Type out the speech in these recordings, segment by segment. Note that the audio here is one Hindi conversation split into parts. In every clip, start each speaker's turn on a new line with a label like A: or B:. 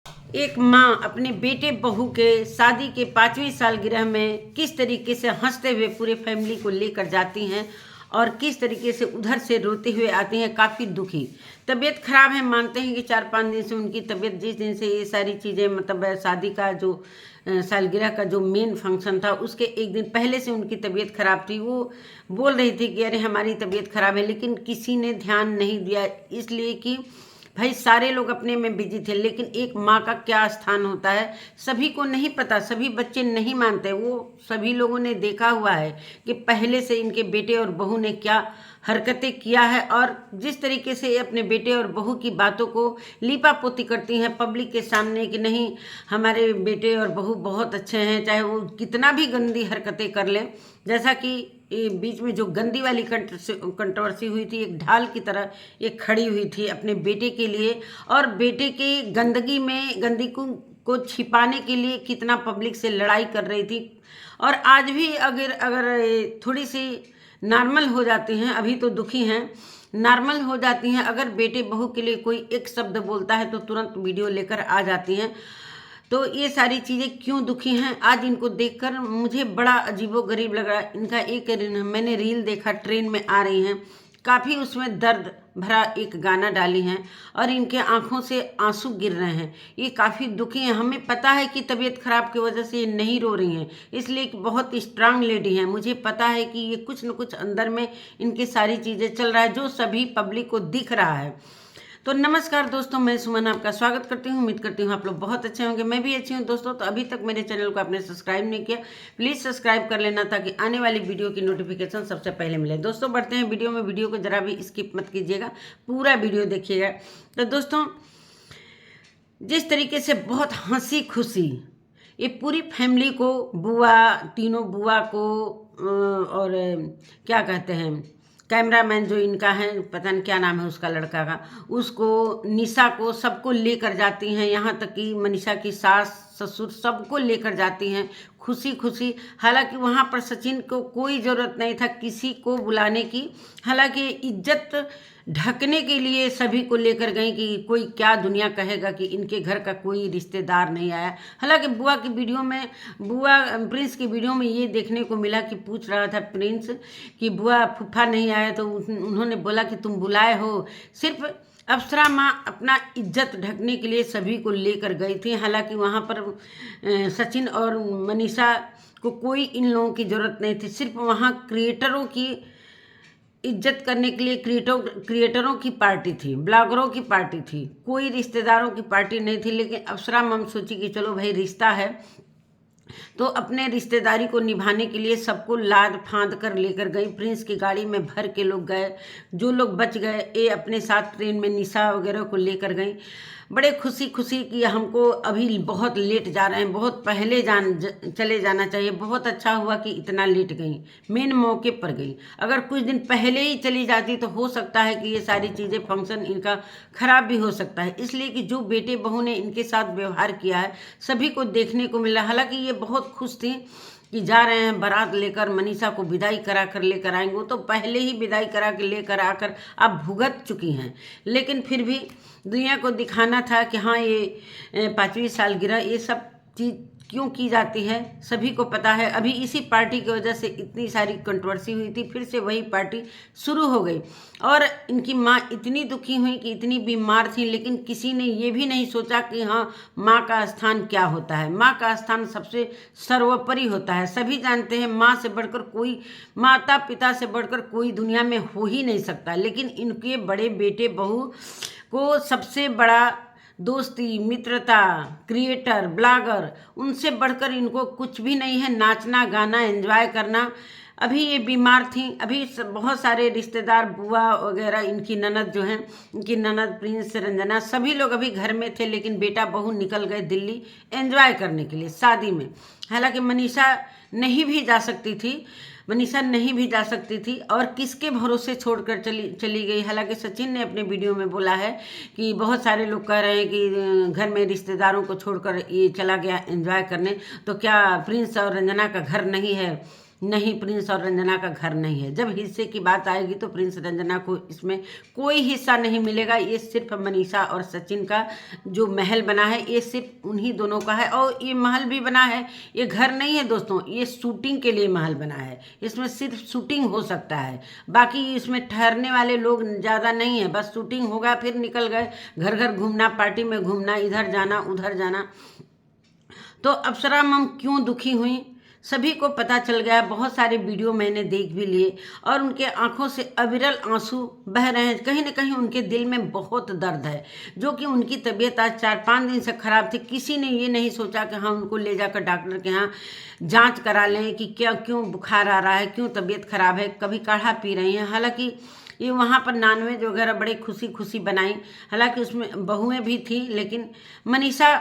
A: एक माँ अपने बेटे बहू के शादी के 5वीं सालगिरह में किस तरीके से हंसते हुए पूरे फैमिली को लेकर जाती हैं और किस तरीके से उधर से रोते हुए आती हैं, काफ़ी दुखी। तबीयत खराब है, मानते हैं कि 4-5 दिन से उनकी तबीयत, जिस दिन से ये सारी चीज़ें मतलब शादी का जो सालगिरह का जो मेन फंक्शन था उसके एक दिन पहले से उनकी तबीयत खराब थी। वो बोल रही थी कि अरे हमारी तबीयत खराब है, लेकिन किसी ने ध्यान नहीं दिया, इसलिए कि भाई सारे लोग अपने में बिजी थे। लेकिन एक माँ का क्या स्थान होता है सभी को नहीं पता, सभी बच्चे नहीं मानते। वो सभी लोगों ने देखा हुआ है कि पहले से इनके बेटे और बहू ने क्या हरकतें किया है, और जिस तरीके से ये अपने बेटे और बहू की बातों को लीपा पोती करती हैं पब्लिक के सामने कि नहीं हमारे बेटे और बहू बहुत अच्छे हैं, चाहे वो कितना भी गंदी हरकतें कर ले। जैसा कि बीच में जो गंदी वाली कंट्रोवर्सी हुई थी, एक ढाल की तरह ये खड़ी हुई थी अपने बेटे के लिए, और बेटे की गंदगी में गंदगी को छिपाने के लिए कितना पब्लिक से लड़ाई कर रही थी। और आज भी अगर अगर थोड़ी सी नॉर्मल हो जाती हैं, अभी तो दुखी हैं, नॉर्मल हो जाती हैं, अगर बेटे बहू के लिए कोई एक शब्द बोलता है तो तुरंत वीडियो लेकर आ जाती हैं। तो ये सारी चीज़ें क्यों दुखी हैं, आज इनको देखकर मुझे बड़ा अजीबोगरीब लग रहा है। इनका एक मैंने रील देखा, ट्रेन में आ रही हैं, काफ़ी उसमें दर्द भरा एक गाना डाली हैं और इनके आंखों से आंसू गिर रहे हैं। ये काफ़ी दुखी हैं। हमें पता है कि तबीयत खराब की वजह से ये नहीं रो रही हैं, इसलिए कि बहुत स्ट्रांग लेडी हैं। मुझे पता है कि ये कुछ न कुछ अंदर में इनकी सारी चीज़ें चल रहा है जो सभी पब्लिक को दिख रहा है। तो नमस्कार दोस्तों, मैं सुमन आपका स्वागत करती हूँ। उम्मीद करती हूँ आप लोग बहुत अच्छे होंगे, मैं भी अच्छी हूँ। दोस्तों तो अभी तक मेरे चैनल को आपने सब्सक्राइब नहीं किया, प्लीज़ सब्सक्राइब कर लेना ताकि आने वाली वीडियो की नोटिफिकेशन सबसे पहले मिले। दोस्तों बढ़ते हैं वीडियो में, वीडियो को जरा भी स्किप मत कीजिएगा, पूरा वीडियो देखिएगा। तो दोस्तों जिस तरीके से बहुत हंसी खुशी ये पूरी फैमिली को, बुआ, तीनों बुआ को और क्या कहते हैं कैमरामैन जो इनका है, पता नहीं क्या नाम है उसका लड़का का, उसको, निशा को, सबको लेकर जाती हैं। यहाँ तक कि मनीषा की सास ससुर सबको लेकर जाती हैं खुशी खुशी। हालांकि वहाँ पर सचिन को कोई ज़रूरत नहीं था किसी को बुलाने की, हालांकि इज्जत ढकने के लिए सभी को लेकर गई कि कोई क्या दुनिया कहेगा कि इनके घर का कोई रिश्तेदार नहीं आया। हालांकि बुआ की वीडियो में, बुआ प्रिंस की वीडियो में ये देखने को मिला कि पूछ रहा था प्रिंस कि बुआ फूफा नहीं आया, तो उन्होंने बोला कि तुम बुलाए हो। सिर्फ अप्सरा माँ अपना इज्जत ढकने के लिए सभी को लेकर गई थी। हालांकि वहाँ पर सचिन और मनीषा को कोई इन लोगों की ज़रूरत नहीं थी, सिर्फ वहाँ क्रिएटरों की इज्जत करने के लिए क्रिएटरों की पार्टी थी, ब्लॉगरों की पार्टी थी, कोई रिश्तेदारों की पार्टी नहीं थी। लेकिन अप्सरा मम सोची कि चलो भाई रिश्ता है तो अपने रिश्तेदारी को निभाने के लिए सबको लाद फांद कर लेकर गई। प्रिंस की गाड़ी में भर के लोग गए, जो लोग बच गए ये अपने साथ ट्रेन में निशा वगैरह को लेकर गई। बड़े खुशी खुशी कि हमको अभी बहुत लेट जा रहे हैं, बहुत पहले चले जाना चाहिए। बहुत अच्छा हुआ कि इतना लेट गई, मेन मौके पर गई। अगर कुछ दिन पहले ही चली जाती तो हो सकता है कि ये सारी चीज़ें, फंक्शन इनका खराब भी हो सकता है। इसलिए कि जो बेटे बहू ने इनके साथ व्यवहार किया है सभी को देखने को मिला। हालांकि ये बहुत खुश थी कि जा रहे हैं बारात लेकर, मनीषा को विदाई करा कर लेकर आएंगे। वो तो पहले ही विदाई करा के लेकर आकर अब भुगत चुकी हैं, लेकिन फिर भी दुनिया को दिखाना था कि हाँ ये 5वीं सालगिरह, ये सब चीज़ क्यों की जाती है सभी को पता है। अभी इसी पार्टी की वजह से इतनी सारी कंट्रोवर्सी हुई थी, फिर से वही पार्टी शुरू हो गई। और इनकी माँ इतनी दुखी हुई कि इतनी बीमार थी, लेकिन किसी ने ये भी नहीं सोचा कि हाँ माँ का स्थान क्या होता है। माँ का स्थान सबसे सर्वोपरि होता है। सभी जानते हैं माँ से बढ़कर कोई, माता पिता से बढ़कर कोई दुनिया में हो ही नहीं सकता। लेकिन इनके बड़े बेटे बहू को सबसे बड़ा दोस्ती, मित्रता, क्रिएटर, ब्लॉगर, उनसे बढ़कर इनको कुछ भी नहीं है। नाचना, गाना, एंजॉय करना। अभी ये बीमार थी, अभी बहुत सारे रिश्तेदार, बुआ वगैरह, इनकी ननद जो हैं, इनकी ननद प्रिंस, रंजना, सभी लोग अभी घर में थे। लेकिन बेटा बहू निकल गए दिल्ली एंजॉय करने के लिए शादी में। हालांकि मनीषा नहीं भी जा सकती थी, मनीषा नहीं भी जा सकती थी, और किसके भरोसे छोड़कर चली गई। हालांकि सचिन ने अपने वीडियो में बोला है कि बहुत सारे लोग कह रहे हैं कि घर में रिश्तेदारों को छोड़कर ये चला गया एंजॉय करने, तो क्या प्रिंस और रंजना का घर नहीं है नहीं, प्रिंस और रंजना का घर नहीं है। जब हिस्से की बात आएगी तो प्रिंस रंजना को इसमें कोई हिस्सा नहीं मिलेगा। ये सिर्फ मनीषा और सचिन का जो महल बना है ये सिर्फ उन्हीं दोनों का है। और ये महल भी बना है, ये घर नहीं है दोस्तों, ये शूटिंग के लिए महल बना है। इसमें सिर्फ शूटिंग हो सकता है, बाकी इसमें ठहरने वाले लोग ज़्यादा नहीं है। बस शूटिंग होगा फिर निकल गए, घर घर घूमना, पार्टी में घूमना, इधर जाना उधर जाना। तो अप्सरा मम क्यों दुखी हुई सभी को पता चल गया। बहुत सारे वीडियो मैंने देख भी लिए और उनके आंखों से अविरल आंसू बह रहे हैं। कहीं ना कहीं उनके दिल में बहुत दर्द है, जो कि उनकी तबीयत आज 4-5 दिन से खराब थी। किसी ने ये नहीं सोचा कि हाँ उनको ले जाकर डॉक्टर के यहाँ जांच करा लें कि क्या क्यों बुखार आ रहा है, क्यों तबीयत खराब है। कभी काढ़ा पी रही हैं, हालांकि ये वहाँ पर नॉनवेज वगैरह बड़े खुशी खुशी बनाई, हालांकि उसमें बहुएँ भी थी। लेकिन मनीषा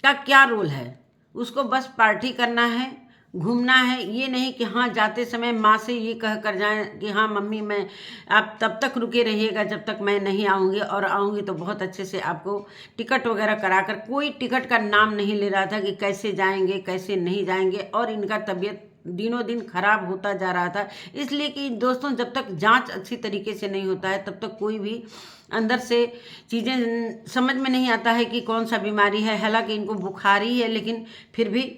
A: का क्या रोल है, उसको बस पार्टी करना है, घूमना है। ये नहीं कि हाँ जाते समय माँ से ये कह कर जाएं कि हाँ मम्मी मैं आप तब तक रुके रहिएगा जब तक मैं नहीं आऊँगी, और आऊँगी तो बहुत अच्छे से आपको टिकट वगैरह कराकर। कोई टिकट का नाम नहीं ले रहा था कि कैसे जाएंगे कैसे नहीं जाएंगे। और इनका तबीयत दिनों दिन खराब होता जा रहा था, इसलिए कि दोस्तों जब तक जांच अच्छी तरीके से नहीं होता है तब तक कोई भी अंदर से चीज़ें समझ में नहीं आता है कि कौन सा बीमारी है। हालांकि इनको बुखार ही है, लेकिन फिर भी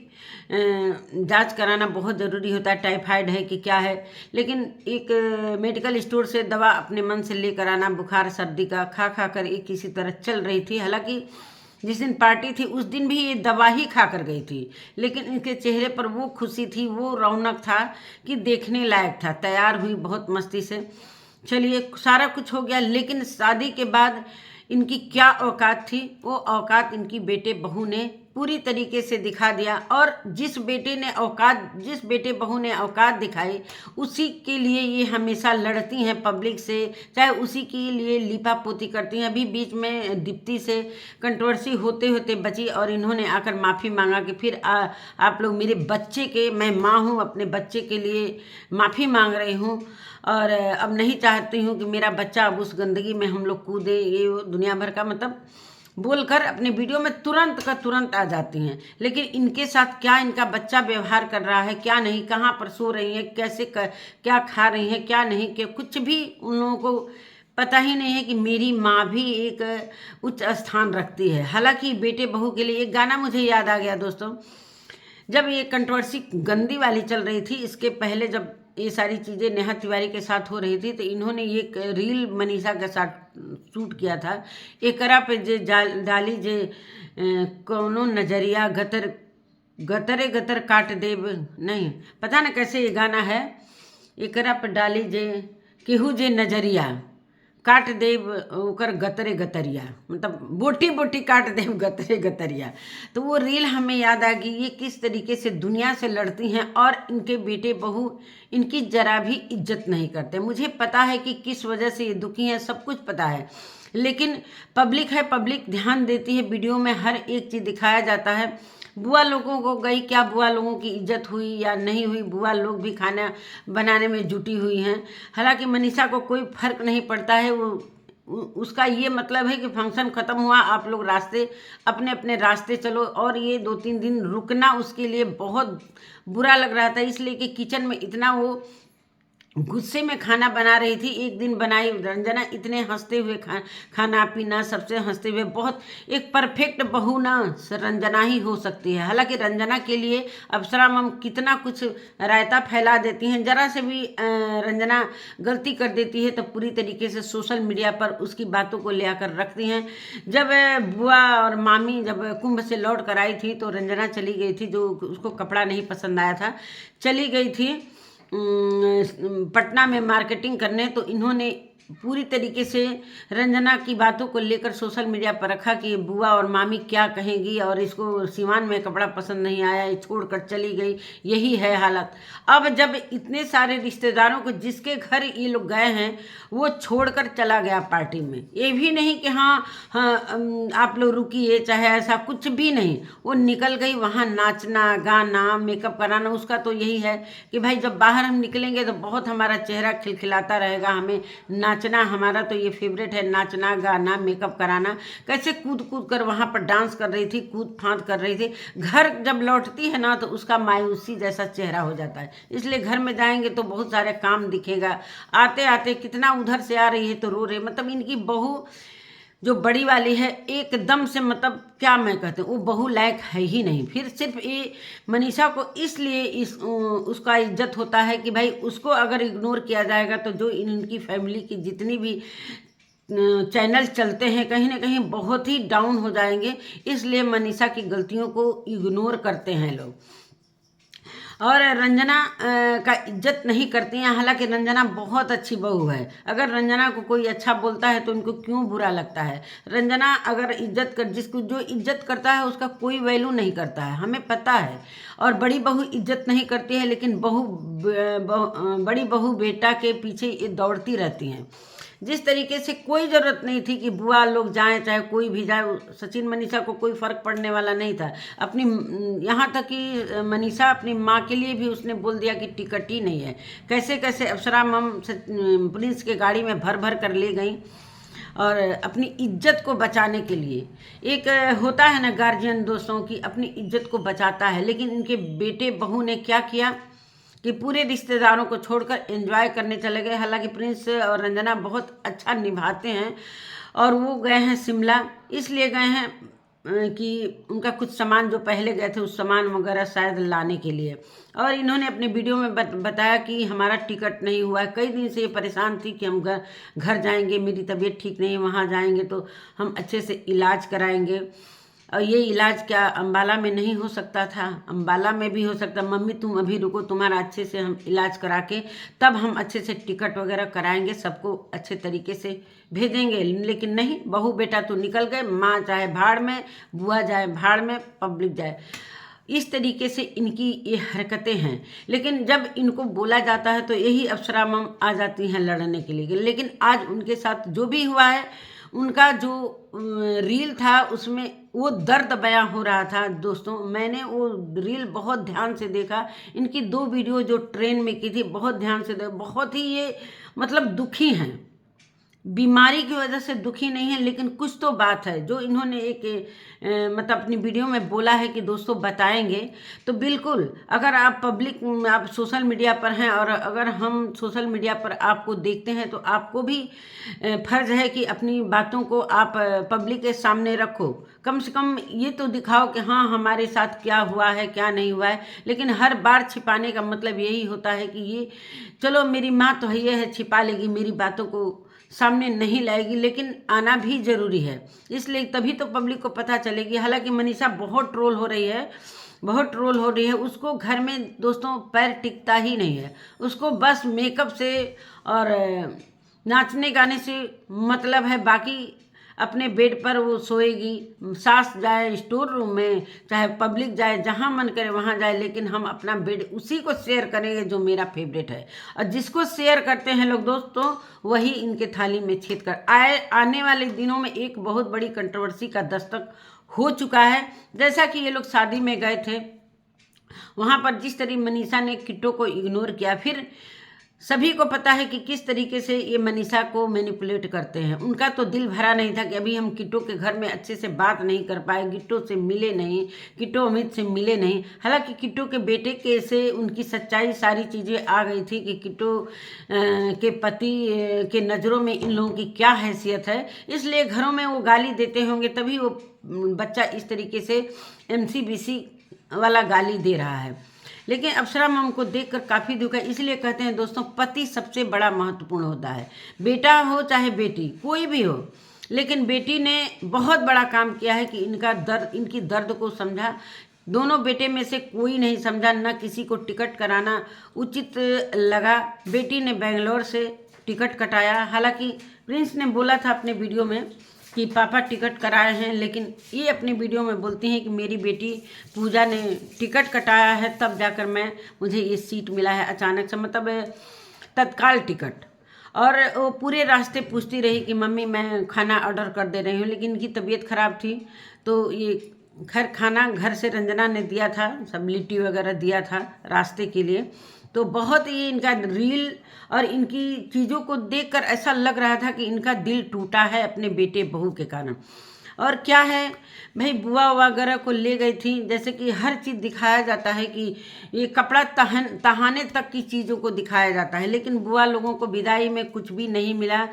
A: जांच कराना बहुत ज़रूरी होता है, टाइफाइड है कि क्या है। लेकिन एक मेडिकल स्टोर से दवा अपने मन से लेकर आना, बुखार सर्दी का खा खा कर एक किसी तरह चल रही थी। हालांकि जिस दिन पार्टी थी उस दिन भी ये दवा ही खा कर गई थी, लेकिन इनके चेहरे पर वो खुशी थी, वो रौनक था कि देखने लायक था। तैयार हुई बहुत मस्ती से, चलिए सारा कुछ हो गया। लेकिन शादी के बाद इनकी क्या औकात थी, वो औकात इनकी बेटे बहू ने पूरी तरीके से दिखा दिया। और जिस बेटे बहू ने औकात दिखाई उसी के लिए ये हमेशा लड़ती हैं पब्लिक से, चाहे उसी के लिए लीपा पोती करती हैं। अभी बीच में दीप्ति से कंट्रोवर्सी होते होते बची और इन्होंने आकर माफ़ी मांगा कि फिर आप लोग मेरे बच्चे के, मैं माँ हूँ, अपने बच्चे के लिए माफ़ी मांग रही हूँ और अब नहीं चाहती हूँ कि मेरा बच्चा अब उस गंदगी में हम लोग कूदे, ये वो दुनिया भर का मतलब बोलकर अपने वीडियो में तुरंत का तुरंत आ जाती हैं। लेकिन इनके साथ क्या इनका बच्चा व्यवहार कर रहा है, क्या नहीं, कहाँ पर सो रही हैं, क्या खा रही हैं, क्या नहीं, क्या कुछ भी उन लोगों को पता ही नहीं है कि मेरी माँ भी एक उच्च स्थान रखती है। हालांकि बेटे बहू के लिए एक गाना मुझे याद आ गया दोस्तों, जब ये कंट्रोवर्सी गंदी वाली चल रही थी, इसके पहले जब ये सारी चीज़ें नेहा तिवारी के साथ हो रही थी तो इन्होंने ये रील मनीषा के साथ शूट किया था। एकरा पे जे डाली जे कौनो नजरिया गतरे गतर काट देब, नहीं पता ना कैसे ये गाना है। एकरा पे डाली जे केहू जे नजरिया काट देव ओकर गतरे गतरिया, मतलब बोटी बोटी काट देव गतरे गतरिया। तो वो रील हमें याद आ गई, ये किस तरीके से दुनिया से लड़ती हैं और इनके बेटे बहू इनकी जरा भी इज्जत नहीं करते। मुझे पता है कि किस वजह से ये दुखी हैं, सब कुछ पता है, लेकिन पब्लिक है, पब्लिक ध्यान देती है। वीडियो में हर एक चीज़ दिखाया जाता है। बुआ लोगों को गई, क्या बुआ लोगों की इज्जत हुई या नहीं हुई, बुआ लोग भी खाना बनाने में जुटी हुई हैं। हालांकि मनीषा को कोई फर्क नहीं पड़ता है, वो उसका ये मतलब है कि फंक्शन ख़त्म हुआ, आप लोग अपने अपने रास्ते चलो। और ये 2-3 दिन रुकना उसके लिए बहुत बुरा लग रहा था, इसलिए कि किचन में इतना वो गुस्से में खाना बना रही थी। एक दिन बनाई रंजना, इतने हंसते हुए खाना पीना सबसे हंसते हुए, बहुत एक परफेक्ट बहू ना रंजना ही हो सकती है। हालांकि रंजना के लिए अप्सरा मम कितना कुछ रायता फैला देती हैं, जरा से भी रंजना गलती कर देती है तो पूरी तरीके से सोशल मीडिया पर उसकी बातों को ले आकर रखती हैं। जब बुआ और मामी जब कुंभ से लौट कर आई थी तो रंजना चली गई थी, जो उसको कपड़ा नहीं पसंद आया था, चली गई थी पटना में मार्केटिंग करने। तो इन्होंने पूरी तरीके से रंजना की बातों को लेकर सोशल मीडिया पर रखा कि बुआ और मामी क्या कहेंगी, और इसको सिवान में कपड़ा पसंद नहीं आया, ये छोड़कर चली गई, यही है हालत। अब जब इतने सारे रिश्तेदारों को जिसके घर ये लोग गए हैं वो छोड़कर चला गया पार्टी में, ये भी नहीं कि हाँ आप लोग रुकिए, चाहे ऐसा कुछ भी नहीं, वो निकल गई वहाँ नाचना गाना मेकअप कराना। उसका तो यही है कि भाई जब बाहर हम निकलेंगे तो बहुत हमारा चेहरा खिलखिलाता रहेगा, हमें नाचना हमारा तो ये फेवरेट है, नाचना गाना मेकअप कराना। कैसे कूद कूद कर वहाँ पर डांस कर रही थी, कूद फांद कर रही थी। घर जब लौटती है ना तो उसका मायूसी जैसा चेहरा हो जाता है। इसलिए घर में जाएंगे तो बहुत सारे काम दिखेगा। आते आते कितना उधर से आ रही है तो रो रही, मतलब इनकी बहू जो बड़ी वाली है एकदम से, मतलब क्या मैं कहते हूँ, वो बहू लायक है ही नहीं। फिर सिर्फ ये मनीषा को इसलिए उसका इज्जत होता है कि भाई उसको अगर इग्नोर किया जाएगा तो जो इनकी फैमिली की जितनी भी चैनल चलते हैं कहीं ना कहीं बहुत ही डाउन हो जाएंगे। इसलिए मनीषा की गलतियों को इग्नोर करते हैं लोग और रंजना का इज्जत नहीं करती हैं। हालांकि रंजना बहुत अच्छी बहू है। अगर रंजना को कोई अच्छा बोलता है तो उनको क्यों बुरा लगता है। रंजना अगर इज्जत कर, जिसको जो इज्जत करता है उसका कोई वैल्यू नहीं करता है, हमें पता है। और बड़ी बहू इज्जत नहीं करती है, लेकिन बड़ी बहू बेटा के पीछे दौड़ती रहती हैं। जिस तरीके से कोई ज़रूरत नहीं थी कि बुआ लोग जाएं, चाहे कोई भी जाए, सचिन मनीषा को कोई फ़र्क पड़ने वाला नहीं था। अपनी यहाँ तक कि मनीषा अपनी माँ के लिए भी उसने बोल दिया कि टिकट ही नहीं है। कैसे कैसे अप्सरा मम प्रिंस के गाड़ी में भर भर कर ले गई और अपनी इज्जत को बचाने के लिए। एक होता है ना गार्जियन दोस्तों की अपनी इज्जत को बचाता है, लेकिन इनके बेटे बहू ने क्या किया कि पूरे रिश्तेदारों को छोड़कर एंजॉय करने चले गए। हालांकि प्रिंस और रंजना बहुत अच्छा निभाते हैं और वो गए हैं शिमला, इसलिए गए हैं कि उनका कुछ सामान जो पहले गए थे उस सामान वगैरह शायद लाने के लिए। और इन्होंने अपने वीडियो में बताया कि हमारा टिकट नहीं हुआ है। कई दिन से ये परेशान थी कि हम घर जाएंगे, मेरी तबीयत ठीक नहीं है, वहाँ जाएंगे तो हम अच्छे से इलाज कराएंगे। और ये इलाज क्या अम्बाला में नहीं हो सकता था? अम्बाला में भी हो सकता। मम्मी तुम अभी रुको, तुम्हारा अच्छे से हम इलाज करा के तब हम अच्छे से टिकट वगैरह कराएंगे, सबको अच्छे तरीके से भेजेंगे। लेकिन नहीं, बहू बेटा तो निकल गए। माँ चाहे भाड़ में, बुआ जाए भाड़ में, पब्लिक जाए। इस तरीके से इनकी ये हरकतें हैं। लेकिन जब इनको बोला जाता है तो यही अप्सरा मम आ जाती हैं लड़ने के लिए। लेकिन आज उनके साथ जो भी हुआ है, उनका जो रील था उसमें वो दर्द बयां हो रहा था। दोस्तों मैंने वो रील बहुत ध्यान से देखा। इनकी 2 वीडियो जो ट्रेन में की थी बहुत ध्यान से देखा। बहुत ही ये मतलब दुखी हैं, बीमारी की वजह से दुखी नहीं है, लेकिन कुछ तो बात है जो इन्होंने एक मतलब अपनी वीडियो में बोला है कि दोस्तों बताएंगे। तो बिल्कुल अगर आप आप सोशल मीडिया पर हैं और अगर हम सोशल मीडिया पर आपको देखते हैं तो आपको भी फर्ज है कि अपनी बातों को आप पब्लिक के सामने रखो। कम से कम ये तो दिखाओ कि हाँ हमारे साथ क्या हुआ है क्या नहीं हुआ है। लेकिन हर बार छिपाने का मतलब यही होता है कि ये चलो मेरी माँ तो ये है, छिपा लेगी, मेरी बातों को सामने नहीं लाएगी, लेकिन आना भी ज़रूरी है। इसलिए तभी तो पब्लिक को पता चलेगी। हालांकि मनीषा बहुत ट्रोल हो रही है, बहुत ट्रोल हो रही है। उसको घर में दोस्तों पैर टिकता ही नहीं है। उसको बस मेकअप से और नाचने गाने से मतलब है। बाकी अपने बेड पर वो सोएगी, सास जाए स्टोर रूम में, चाहे पब्लिक जाए, जहाँ मन करे वहाँ जाए, लेकिन हम अपना बेड उसी को शेयर करेंगे जो मेरा फेवरेट है। और जिसको शेयर करते हैं लोग दोस्तों वही इनके थाली में छेद कर आने वाले दिनों में एक बहुत बड़ी कंट्रोवर्सी का दस्तक हो चुका है। जैसा कि ये लोग शादी में गए थे, वहाँ पर जिस तरह मनीषा ने किट्टो को इग्नोर किया, फिर सभी को पता है कि किस तरीके से ये मनीषा को मैनिपुलेट करते हैं। उनका तो दिल भरा नहीं था कि अभी हम किट्टो के घर में अच्छे से बात नहीं कर पाए, किट्टो से मिले नहीं, किट्टो अमित से मिले नहीं। हालांकि किट्टो के बेटे के से उनकी सच्चाई सारी चीज़ें आ गई थी कि किट्टो के पति के नज़रों में इन लोगों की क्या हैसियत है। इसलिए घरों में वो गाली देते होंगे, तभी वो बच्चा इस तरीके से MCBC वाला गाली दे रहा है। लेकिन अप्सरा मम को देखकर काफ़ी दुख है। इसलिए कहते हैं दोस्तों पति सबसे बड़ा महत्वपूर्ण होता है, बेटा हो चाहे बेटी, कोई भी हो। लेकिन बेटी ने बहुत बड़ा काम किया है कि इनकी दर्द को समझा। दोनों बेटे में से कोई नहीं समझा, न किसी को टिकट कराना उचित लगा। बेटी ने बेंगलोर से टिकट कटाया। हालांकि प्रिंस ने बोला था अपने वीडियो में कि पापा टिकट कराए हैं, लेकिन ये अपनी वीडियो में बोलती हैं कि मेरी बेटी पूजा ने टिकट कटाया है तब जाकर मुझे ये सीट मिला है अचानक से, मतलब तत्काल टिकट। और वो पूरे रास्ते पूछती रही कि मम्मी मैं खाना ऑर्डर कर दे रही हूँ, लेकिन इनकी तबीयत ख़राब थी तो ये खाना घर से रंजना ने दिया था, सब लिट्टी वगैरह दिया था रास्ते के लिए। तो बहुत ही इनका रील और इनकी चीज़ों को देखकर ऐसा लग रहा था कि इनका दिल टूटा है अपने बेटे बहू के कारण। और क्या है भाई, बुआ वगैरह को ले गई थी, जैसे कि हर चीज़ दिखाया जाता है कि ये कपड़ा तहाने तक की चीज़ों को दिखाया जाता है, लेकिन बुआ लोगों को विदाई में कुछ भी नहीं मिला।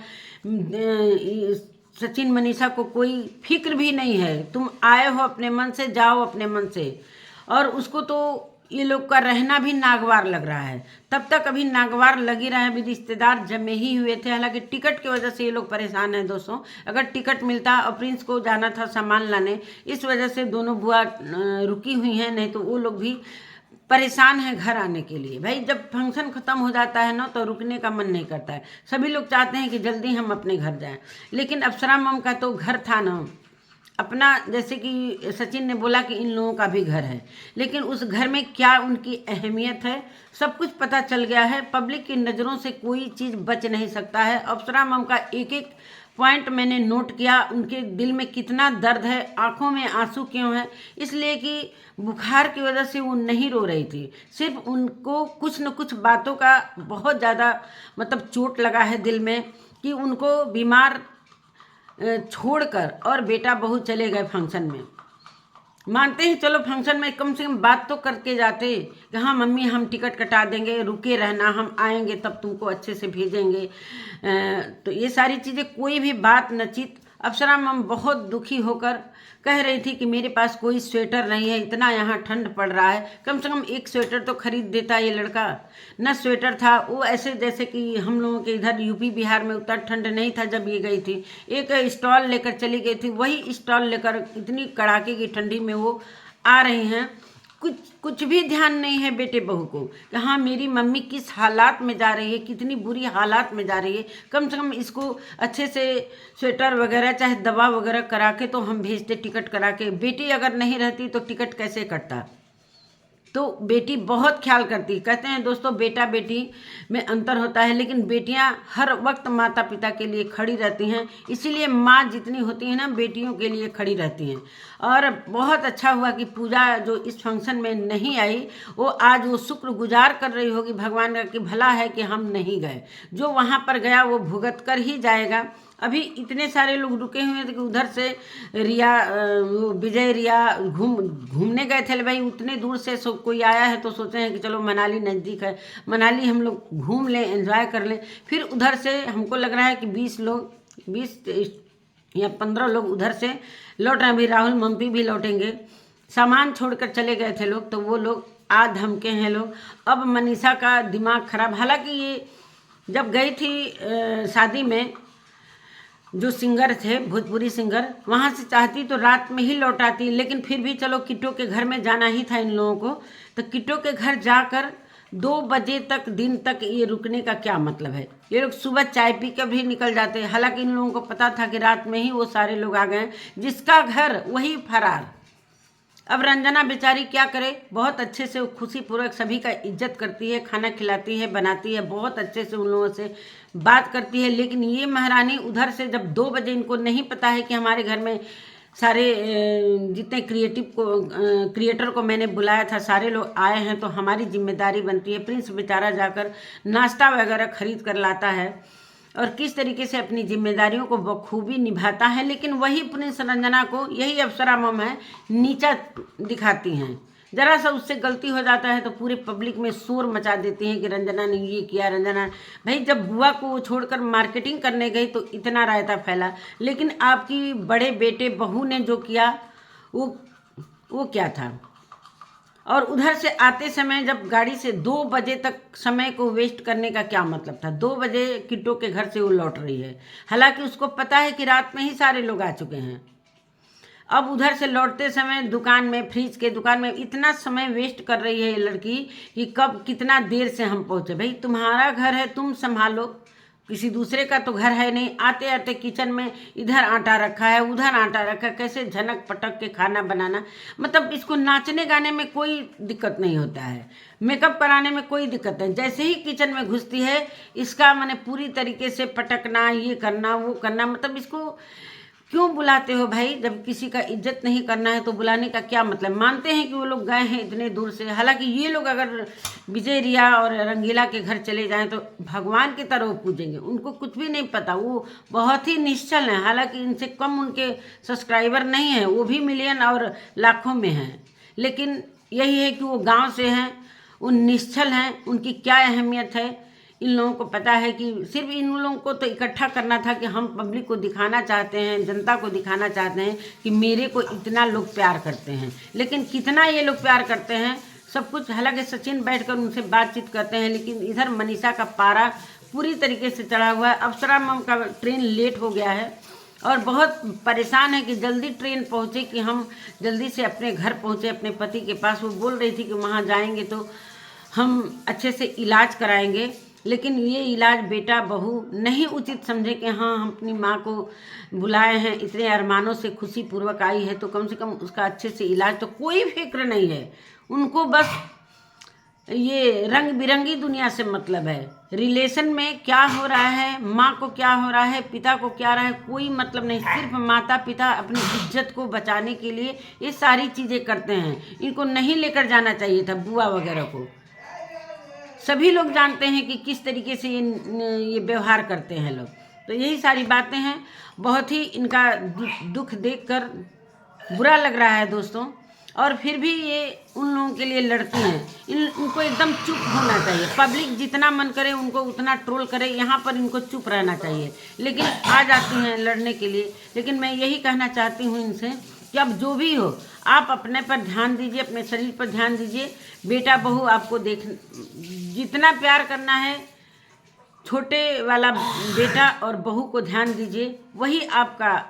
A: सचिन मनीषा को कोई फिक्र भी नहीं है, तुम आए हो अपने मन से, जाओ अपने मन से। और उसको तो ये लोग का रहना भी नागवार लग रहा है, तब तक अभी नागवार लगी रहा है, अभी रिश्तेदार जमे ही हुए थे। हालांकि टिकट की वजह से ये लोग परेशान हैं दोस्तों। अगर टिकट मिलता और प्रिंस को जाना था सामान लाने, इस वजह से दोनों बुआ रुकी हुई हैं, नहीं तो वो लोग भी परेशान है घर आने के लिए। भाई जब फंक्शन ख़त्म हो जाता है ना तो रुकने का मन नहीं करता है, सभी लोग चाहते हैं कि जल्दी हम अपने घर जाएं। लेकिन अप्सरा मम का तो घर था ना अपना, जैसे कि सचिन ने बोला कि इन लोगों का भी घर है, लेकिन उस घर में क्या उनकी अहमियत है सब कुछ पता चल गया है। पब्लिक की नज़रों से कोई चीज़ बच नहीं सकता है। अप्सरा मम का एक एक पॉइंट मैंने नोट किया, उनके दिल में कितना दर्द है, आंखों में आंसू क्यों है, इसलिए कि बुखार की वजह से वो नहीं रो रही थी, सिर्फ उनको कुछ न कुछ बातों का बहुत ज़्यादा मतलब चोट लगा है दिल में कि उनको बीमार छोड़कर और बेटा बहू चले गए फंक्शन में। मानते हैं चलो फंक्शन में कम से कम बात तो करके जाते कि हाँ मम्मी हम टिकट कटा देंगे, रुके रहना, हम आएंगे तब तुमको अच्छे से भेजेंगे। तो ये सारी चीज़ें कोई भी बात नचित। अप्सरा मम बहुत दुखी होकर कह रही थी कि मेरे पास कोई स्वेटर नहीं है, इतना यहाँ ठंड पड़ रहा है, कम से कम एक स्वेटर तो खरीद देता ये लड़का। न स्वेटर था, वो ऐसे जैसे कि हम लोगों के इधर यूपी बिहार में उतना ठंड नहीं था जब ये गई थी। एक स्टॉल लेकर चली गई थी, वही स्टॉल लेकर इतनी कड़ाके की ठंडी में वो आ रही हैं। कुछ भी ध्यान नहीं है बेटे बहू को कि हाँ मेरी मम्मी किस हालात में जा रही है, कितनी बुरी हालात में जा रही है। कम से कम इसको अच्छे से स्वेटर वगैरह चाहे दवा वगैरह करा के तो हम भेजते, टिकट करा के। बेटी अगर नहीं रहती तो टिकट कैसे कटता। तो बेटी बहुत ख्याल करती। कहते हैं दोस्तों बेटा बेटी में अंतर होता है, लेकिन बेटियां हर वक्त माता पिता के लिए खड़ी रहती हैं, इसीलिए माँ जितनी होती है ना बेटियों के लिए खड़ी रहती हैं। और बहुत अच्छा हुआ कि पूजा जो इस फंक्शन में नहीं आई, वो आज वो शुक्रगुजार कर रही होगी भगवान का कि भला है कि हम नहीं गए। जो वहाँ पर गया वो भुगत कर ही जाएगा। अभी इतने सारे लोग रुके हुए थे कि उधर से रिया विजय रिया घूमने गए थे। भाई उतने दूर से कोई आया है तो सोचे हैं कि चलो मनाली नज़दीक है, मनाली हम लोग घूम लें, एंजॉय कर लें। फिर उधर से हमको लग रहा है कि 20 या 15 लोग उधर से लौट रहे हैं। अभी राहुल मम्पी भी लौटेंगे, सामान छोड़कर चले गए थे लोग, तो वो लोग आ धमके हैं लोग। अब मनीषा का दिमाग खराब। हालांकि ये जब गई थी शादी में, जो सिंगर थे भोजपुरी सिंगर, वहाँ से चाहती तो रात में ही लौट आती, लेकिन फिर भी चलो किट्टो के घर में जाना ही था इन लोगों को, तो किट्टो के घर जाकर 2 बजे तक दिन तक ये रुकने का क्या मतलब है। ये लोग सुबह चाय पी कर भी निकल जाते। हालांकि इन लोगों को पता था कि रात में ही वो सारे लोग आ गए, जिसका घर वही फरार। अब रंजना बेचारी क्या करे, बहुत अच्छे से खुशीपूर्वक सभी का इज्जत करती है, खाना खिलाती है, बनाती है, बहुत अच्छे से उन लोगों से बात करती है। लेकिन ये महारानी उधर से जब 2 बजे, इनको नहीं पता है कि हमारे घर में सारे जितने क्रिएटर को मैंने बुलाया था सारे लोग आए हैं, तो हमारी जिम्मेदारी बनती है। प्रिंस बेचारा जाकर नाश्ता वगैरह खरीद कर लाता है और किस तरीके से अपनी जिम्मेदारियों को बखूबी निभाता है। लेकिन वही प्रिंस रंजना को, यही अप्सरा मम है, नीचा दिखाती हैं। जरा सा उससे गलती हो जाता है तो पूरे पब्लिक में शोर मचा देती हैं कि रंजना ने ये किया, रंजना। भाई जब बुआ को छोड़कर मार्केटिंग करने गई तो इतना रायता फैला, लेकिन आपकी बड़े बेटे बहू ने जो किया वो क्या था। और उधर से आते समय जब गाड़ी से 2 बजे तक समय को वेस्ट करने का क्या मतलब था। 2 बजे किट्टो के घर से वो लौट रही है, हालांकि उसको पता है कि रात में ही सारे लोग आ चुके हैं। अब उधर से लौटते समय दुकान में, फ्रिज के दुकान में इतना समय वेस्ट कर रही है ये लड़की कि कब कितना देर से हम पहुँचे। भाई तुम्हारा घर है, तुम संभालो, किसी दूसरे का तो घर है नहीं। आते आते किचन में इधर आटा रखा है, उधर आटा रखा है, कैसे झनक पटक के खाना बनाना। मतलब इसको नाचने गाने में कोई दिक्कत नहीं होता है, मेकअप कराने में कोई दिक्कत नहीं। जैसे ही किचन में घुसती है इसका माने पूरी तरीके से पटकना, ये करना वो करना। मतलब इसको क्यों बुलाते हो भाई? जब किसी का इज्जत नहीं करना है तो बुलाने का क्या मतलब? मानते हैं कि वो लोग गए हैं इतने दूर से, हालांकि ये लोग अगर विजय रिया और रंगीला के घर चले जाएं तो भगवान की तरह वो पूजेंगे, उनको कुछ भी नहीं पता, वो बहुत ही निश्चल हैं। हालांकि इनसे कम उनके सब्सक्राइबर नहीं हैं, वो भी मिलियन और लाखों में हैं, लेकिन यही है कि वो गाँव से हैं, वो निश्चल हैं, उनकी क्या अहमियत है इन लोगों को पता है कि सिर्फ इन लोगों को तो इकट्ठा करना था कि हम पब्लिक को दिखाना चाहते हैं, जनता को दिखाना चाहते हैं कि मेरे को इतना लोग प्यार करते हैं। लेकिन कितना ये लोग प्यार करते हैं सब कुछ, हालांकि सचिन बैठकर उनसे बातचीत करते हैं, लेकिन इधर मनीषा का पारा पूरी तरीके से चढ़ा हुआ है। अप्सरा मैम का ट्रेन लेट हो गया है और बहुत परेशान है कि जल्दी ट्रेन पहुँचे, कि हम जल्दी से अपने घर पहुँचे, अपने पति के पास। वो बोल रही थी कि वहाँ जाएंगे तो हम अच्छे से इलाज कराएंगे, लेकिन ये इलाज बेटा बहू नहीं उचित समझे कि हाँ हम अपनी माँ को बुलाए हैं, इतने अरमानों से खुशी पूर्वक आई है तो कम से कम उसका अच्छे से इलाज। तो कोई फिक्र नहीं है उनको, बस ये रंग बिरंगी दुनिया से मतलब है। रिलेशन में क्या हो रहा है, माँ को क्या हो रहा है, पिता को क्या रहा है, कोई मतलब नहीं। सिर्फ माता पिता अपनी इज्जत को बचाने के लिए ये सारी चीज़ें करते हैं। इनको नहीं लेकर जाना चाहिए था बुआ वगैरह को। सभी लोग जानते हैं कि किस तरीके से ये व्यवहार करते हैं लोग। तो यही सारी बातें हैं। बहुत ही इनका दुख देखकर बुरा लग रहा है दोस्तों, और फिर भी ये उन लोगों के लिए लड़ती हैं। इनको एकदम चुप होना चाहिए। पब्लिक जितना मन करे उनको उतना ट्रोल करे, यहाँ पर इनको चुप रहना चाहिए, लेकिन आ जाती हैं लड़ने के लिए। लेकिन मैं यही कहना चाहती हूँ इनसे कि अब जो भी हो आप अपने पर ध्यान दीजिए, अपने शरीर पर ध्यान दीजिए। बेटा बहू आपको जितना प्यार करना है, छोटे वाला बेटा और बहू को ध्यान दीजिए, वही आपका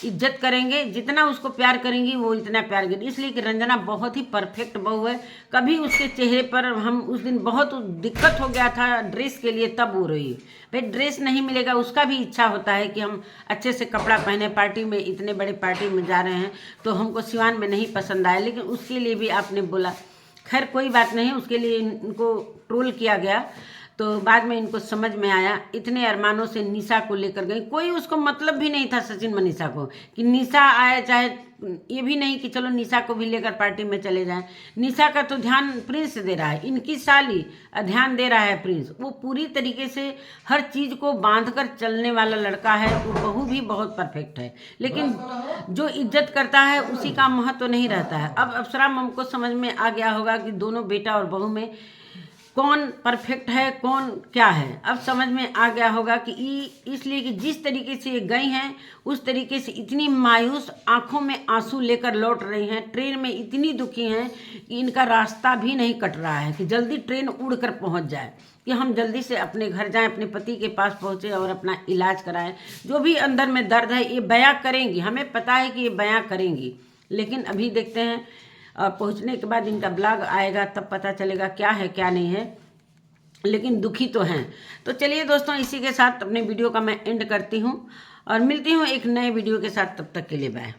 A: इज्जत करेंगे। जितना उसको प्यार करेंगी वो इतना प्यार करेंगे। इसलिए कि रंजना बहुत ही परफेक्ट बहू है। कभी उसके चेहरे पर, हम उस दिन बहुत दिक्कत हो गया था ड्रेस के लिए, तब हो रही भाई ड्रेस नहीं मिलेगा, उसका भी इच्छा होता है कि हम अच्छे से कपड़ा पहने, पार्टी में, इतने बड़े पार्टी में जा रहे हैं तो हमको सिवान में नहीं पसंद आया, लेकिन उसके लिए भी आपने बोला। खैर कोई बात नहीं, उसके लिए इनको ट्रोल किया गया तो बाद में इनको समझ में आया। इतने अरमानों से निशा को लेकर गई, कोई उसको मतलब भी नहीं था सचिन मनीषा को कि निशा आए, चाहे ये भी नहीं कि चलो निशा को भी लेकर पार्टी में चले जाएं। निशा का तो ध्यान प्रिंस दे रहा है, इनकी साली ध्यान दे रहा है प्रिंस। वो पूरी तरीके से हर चीज़ को बांध कर चलने वाला लड़का है। वो बहू भी बहुत परफेक्ट है, लेकिन जो इज्जत करता है उसी का महत्व नहीं रहता है। अब अप्सरा मम को समझ में आ गया होगा कि दोनों बेटा और बहू में कौन परफेक्ट है, कौन क्या है। अब समझ में आ गया होगा कि इसलिए कि जिस तरीके से ये गई हैं उस तरीके से इतनी मायूस, आंखों में आंसू लेकर लौट रही हैं, ट्रेन में इतनी दुखी हैं कि इनका रास्ता भी नहीं कट रहा है कि जल्दी ट्रेन उड़कर पहुंच जाए, कि हम जल्दी से अपने घर जाएं, अपने पति के पास पहुंचे और अपना इलाज कराएं। जो भी अंदर में दर्द है ये बयां करेंगी, हमें पता है कि ये बयां करेंगी, लेकिन अभी देखते हैं और पहुंचने के बाद इनका ब्लॉग आएगा तब पता चलेगा क्या है क्या नहीं है, लेकिन दुखी तो हैं। तो चलिए दोस्तों, इसी के साथ अपने वीडियो का मैं एंड करती हूं और मिलती हूं एक नए वीडियो के साथ। तब तक के लिए बाय।